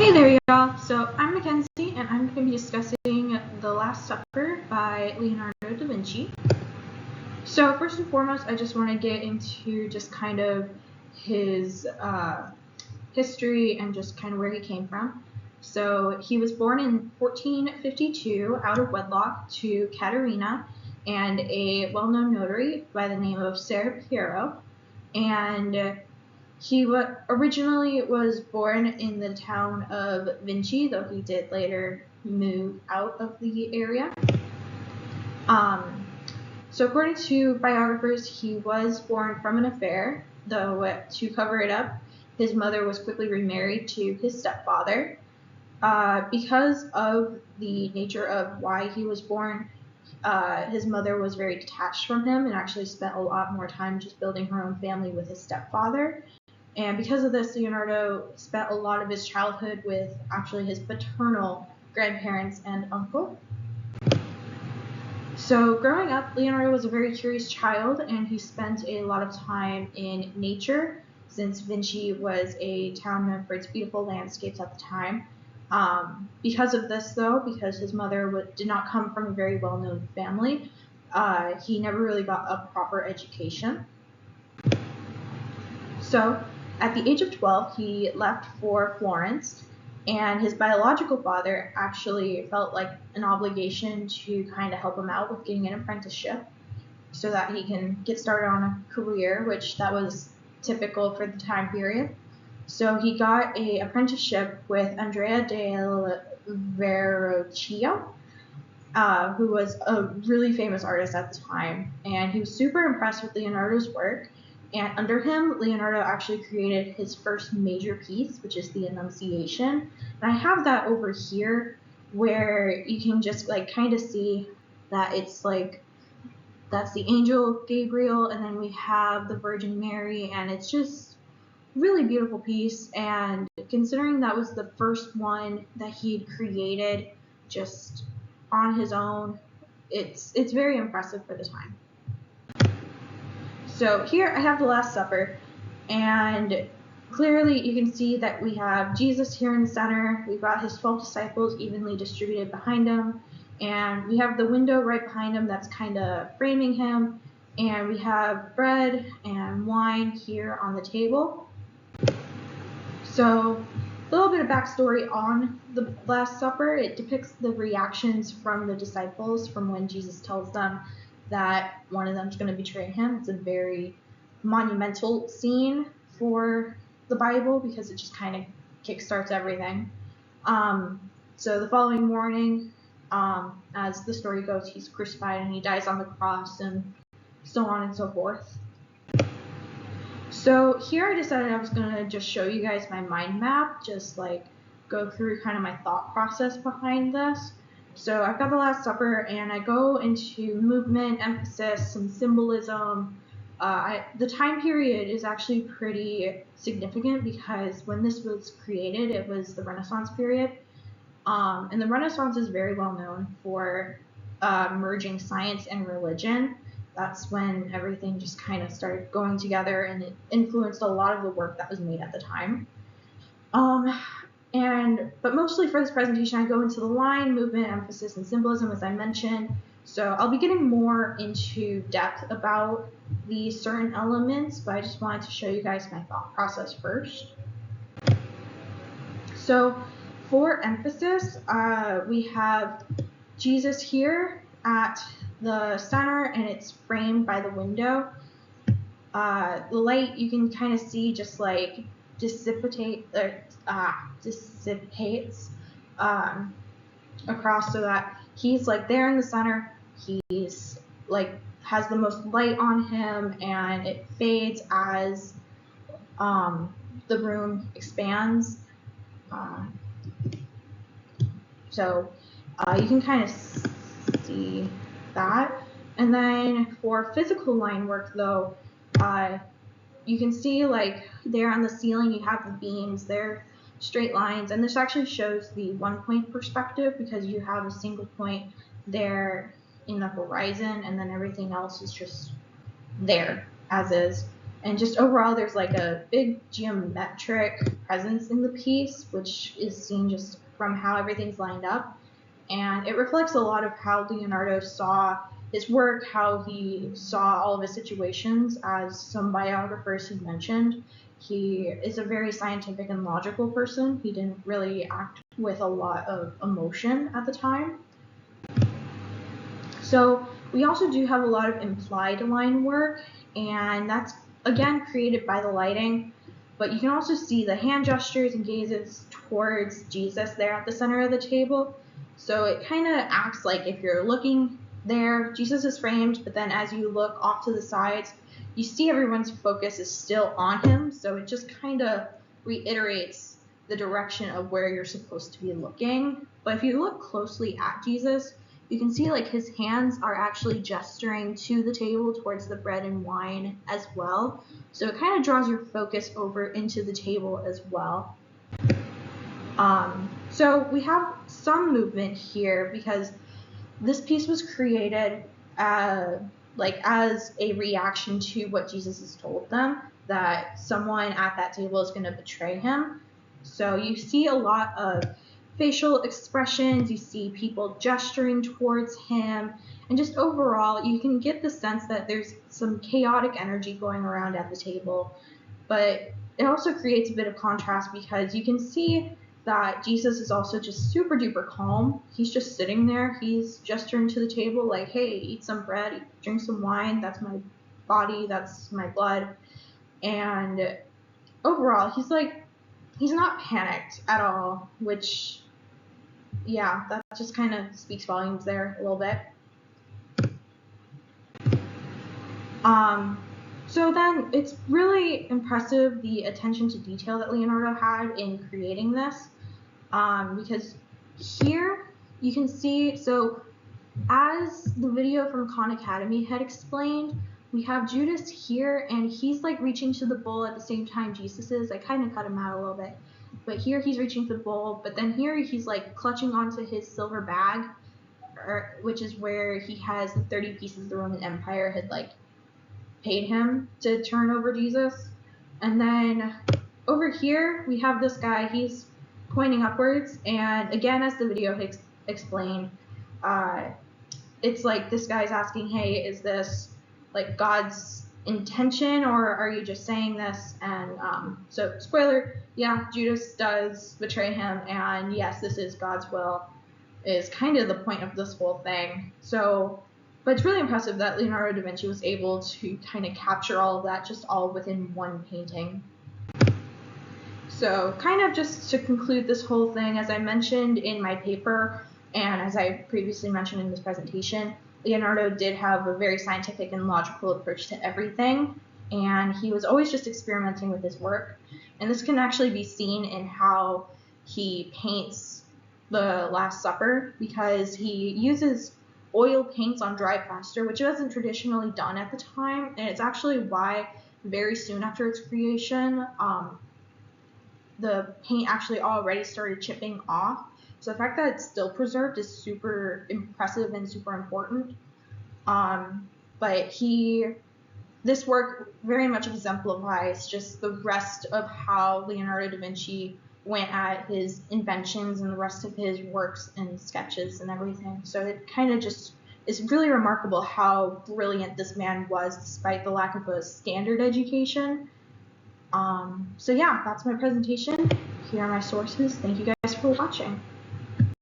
Hey there, y'all. So I'm Mackenzie, and I'm going to be discussing The Last Supper by Leonardo da Vinci. So first and foremost, I just want to get into just kind of his history and just kind of where he came from. So he was born in 1452 out of wedlock to Caterina and a well-known notary by the name of Ser Piero, and he originally was born in the town of Vinci, though he did later move out of the area. So according to biographers, he was born from an affair, though to cover it up, his mother was quickly remarried to his stepfather. Because of the nature of why he was born, his mother was very detached from him and actually spent a lot more time just building her own family with his stepfather. And because of this, Leonardo spent a lot of his childhood with actually his paternal grandparents and uncle. So growing up, Leonardo was a very curious child, and he spent a lot of time in nature, since Vinci was a town known for its beautiful landscapes at the time. Because of this, though, because his mother did not come from a very well-known family, he never really got a proper education. So at the age of 12, he left for Florence, and his biological father actually felt like an obligation to kind of help him out with getting an apprenticeship so that he can get started on a career, which that was typical for the time period. So he got an apprenticeship with Andrea del Verrocchio, who was a really famous artist at the time, and he was super impressed with Leonardo's work. And under him, Leonardo actually created his first major piece, which is the Annunciation. And I have that over here, where you can just like kind of see that it's like that's the angel Gabriel, and then we have the Virgin Mary, and it's just really beautiful piece. And considering that was the first one that he had created just on his own, it's very impressive for the time. So here I have the Last Supper, and clearly you can see that we have Jesus here in the center. We've got his 12 disciples evenly distributed behind him, and we have the window right behind him that's kind of framing him, and we have bread and wine here on the table. So a little bit of backstory on the Last Supper. It depicts the reactions from the disciples from when Jesus tells them that one of them is going to betray him. It's a very monumental scene for the Bible because it just kind of kickstarts everything. So the following morning, as the story goes, he's crucified and he dies on the cross and so on and so forth. So here I decided I was going to just show you guys my mind map, just like go through kind of my thought process behind this. So I've got the Last Supper, and I go into movement, emphasis, and symbolism. The time period is actually pretty significant because when this was created, it was the Renaissance period. And the Renaissance is very well known for merging science and religion. That's when everything just kind of started going together, and it influenced a lot of the work that was made at the time. But mostly for this presentation, I go into the line, movement, emphasis, and symbolism, as I mentioned. So I'll be getting more into depth about these certain elements, but I just wanted to show you guys my thought process first. So for emphasis, we have Jesus here at the center, and it's framed by the window. The light you can kind of see just like dissipates across, so that he's like there in the center. He's like has the most light on him, and it fades as the room expands. So you can kind of see that. And then for physical line work, though, you can see like there on the ceiling you have the beams, they're straight lines, and this actually shows the 1 point perspective because you have a single point there in the horizon, and then everything else is just there as is. And just overall, there's like a big geometric presence in the piece, which is seen just from how everything's lined up. And it reflects a lot of how Leonardo saw his work, how he saw all of his situations. As some biographers have mentioned, he is a very scientific and logical person. He didn't really act with a lot of emotion at the time. So we also do have a lot of implied line work, and that's again created by the lighting. But you can also see the hand gestures and gazes towards Jesus there at the center of the table. So it kind of acts like if you're looking there, Jesus is framed, but then as you look off to the sides, you see everyone's focus is still on him. So it just kind of reiterates the direction of where you're supposed to be looking. But if you look closely at Jesus, you can see like his hands are actually gesturing to the table towards the bread and wine as well. So it kind of draws your focus over into the table as well. So we have some movement here because this piece was created like as a reaction to what Jesus has told them, that someone at that table is going to betray him. So you see a lot of facial expressions, you see people gesturing towards him, and just overall you can get the sense that there's some chaotic energy going around at the table. But it also creates a bit of contrast because you can see that Jesus is also just super duper calm. He's just sitting there. He's gesturing to the table like, hey, eat some bread, drink some wine. That's my body. That's my blood. And overall, he's not panicked at all, which, yeah, that just kind of speaks volumes there a little bit. So then it's really impressive the attention to detail that Leonardo had in creating this, because here you can see, so as the video from Khan Academy had explained, we have Judas here, and he's like reaching to the bowl at the same time Jesus is. I kind of cut him out a little bit, but here he's reaching to the bowl, but then here he's like clutching onto his silver bag, which is where he has the 30 pieces the Roman Empire had like paid him to turn over Jesus. And then over here we have this guy, he's pointing upwards, and again, as the video explained, it's like this guy's asking, hey, is this like God's intention, or are you just saying this? And so spoiler, yeah, Judas does betray him, and yes, this is God's will, is kind of the point of this whole thing. So, but it's really impressive that Leonardo da Vinci was able to kind of capture all of that just all within one painting. So kind of just to conclude this whole thing, as I mentioned in my paper, and as I previously mentioned in this presentation, Leonardo did have a very scientific and logical approach to everything, and he was always just experimenting with his work. And this can actually be seen in how he paints the Last Supper, because he uses oil paints on dry plaster, which wasn't traditionally done at the time, and it's actually why very soon after its creation, the paint actually already started chipping off. So the fact that it's still preserved is super impressive and super important. But this work very much exemplifies just the rest of how Leonardo da Vinci went at his inventions and the rest of his works and sketches and everything. So it kind of just is really remarkable how brilliant this man was despite the lack of a standard education. So yeah, that's my presentation. Here are my sources. Thank you guys for watching.